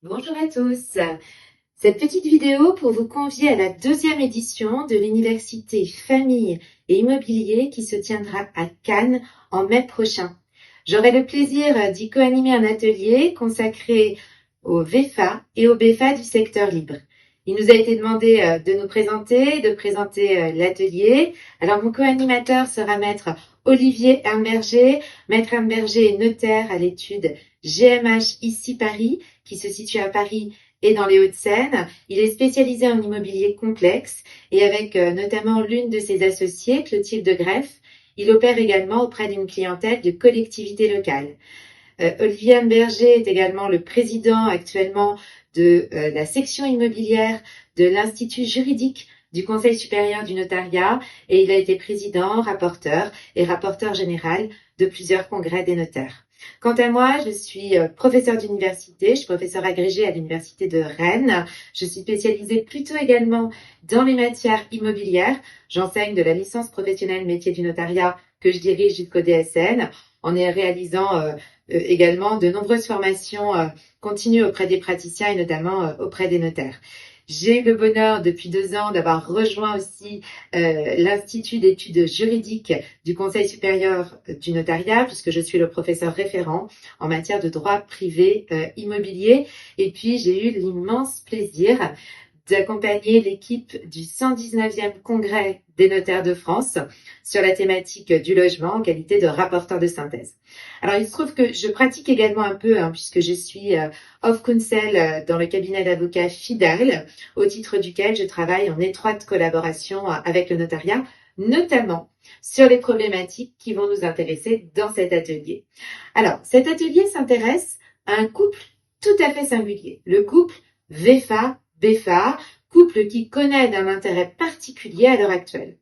Bonjour à tous. Cette petite vidéo pour vous convier à la deuxième édition de l'Université Famille et Immobilier qui se tiendra à Cannes en mai prochain. J'aurai le plaisir d'y co-animer un atelier consacré au VFA et au BFA du secteur libre. Il nous a été demandé de nous présenter, de présenter l'atelier. Alors mon co-animateur sera maître Olivier Humberger. Maître Humberger est notaire à l'étude GMH ici Paris, qui se situe à Paris et dans les Hauts-de-Seine. Il est spécialisé en immobilier complexe et avec notamment l'une de ses associées, Clotilde de Greff, il opère également auprès d'une clientèle de collectivités locales. Olivier Humberger est également le président actuellement de la section immobilière de l'Institut juridique du Conseil supérieur du notariat et il a été président, rapporteur et rapporteur général de plusieurs congrès des notaires. Quant à moi, je suis professeure d'université, je suis professeure agrégée à l'université de Rennes. Je suis spécialisée plutôt également dans les matières immobilières. J'enseigne de la licence professionnelle métier du notariat que je dirige jusqu'au DSN en réalisant également de nombreuses formations continues auprès des praticiens et notamment auprès des notaires. J'ai eu le bonheur depuis 2 ans d'avoir rejoint aussi l'Institut d'études juridiques du Conseil supérieur du notariat puisque je suis le professeur référent en matière de droit privé immobilier. Et puis j'ai eu l'immense plaisir d'accompagner l'équipe du 119e congrès des notaires de France sur la thématique du logement en qualité de rapporteur de synthèse. Alors, il se trouve que je pratique également un peu, puisque je suis of counsel dans le cabinet d'avocats Fidal, au titre duquel je travaille en étroite collaboration avec le notariat, notamment sur les problématiques qui vont nous intéresser dans cet atelier. Alors, cet atelier s'intéresse à un couple tout à fait singulier, le couple VFA-BFA, couple qui connaît d'un intérêt particulier à l'heure actuelle.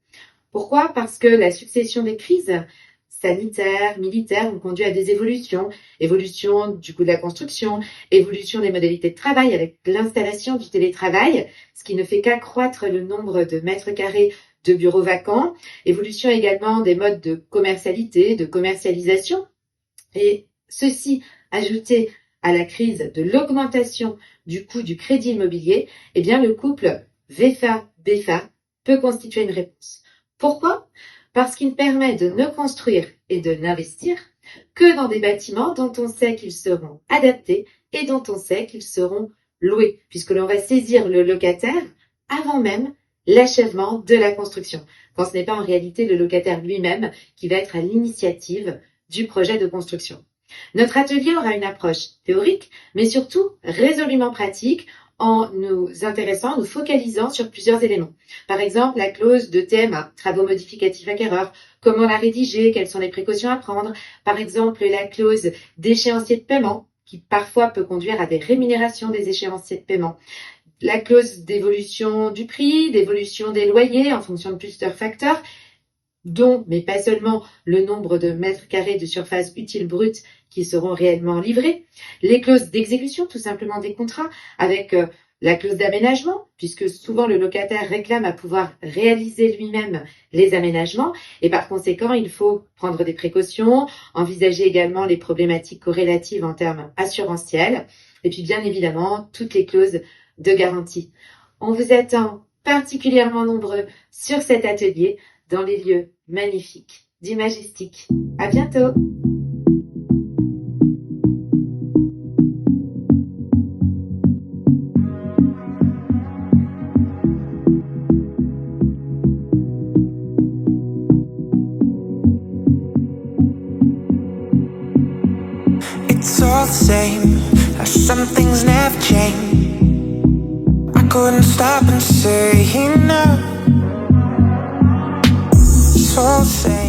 Pourquoi? Parce que la succession des crises sanitaires, militaires ont conduit à des évolution du coût de la construction, évolution des modalités de travail avec l'installation du télétravail, ce qui ne fait qu'accroître le nombre de mètres carrés de bureaux vacants, évolution également des modes de commercialité, de commercialisation, et ceci ajouté à la crise de l'augmentation du coût du crédit immobilier, eh bien le couple VFA-BFA peut constituer une réponse. Pourquoi? Parce qu'il permet de ne construire et de n'investir que dans des bâtiments dont on sait qu'ils seront adaptés et dont on sait qu'ils seront loués, puisque l'on va saisir le locataire avant même l'achèvement de la construction, quand ce n'est pas en réalité le locataire lui-même qui va être à l'initiative du projet de construction. Notre atelier aura une approche théorique, mais surtout résolument pratique, en nous intéressant, nous focalisant sur plusieurs éléments. Par exemple, la clause de TMA, travaux modificatifs acquéreurs, comment la rédiger, quelles sont les précautions à prendre. Par exemple, la clause d'échéancier de paiement, qui parfois peut conduire à des rémunérations des échéanciers de paiement. La clause d'évolution du prix, d'évolution des loyers en fonction de plusieurs facteurs, dont, mais pas seulement, le nombre de mètres carrés de surface utile brute qui seront réellement livrés, les clauses d'exécution, tout simplement des contrats, avec la clause d'aménagement, puisque souvent le locataire réclame à pouvoir réaliser lui-même les aménagements, et par conséquent, il faut prendre des précautions, envisager également les problématiques corrélatives en termes assurantiels, et puis bien évidemment, toutes les clauses de garantie. On vous attend particulièrement nombreux sur cet atelier, dans les lieux magnifiques du Majestic. À bientôt! It's all the same, some things never change. I couldn't stop and say no. It's all the same.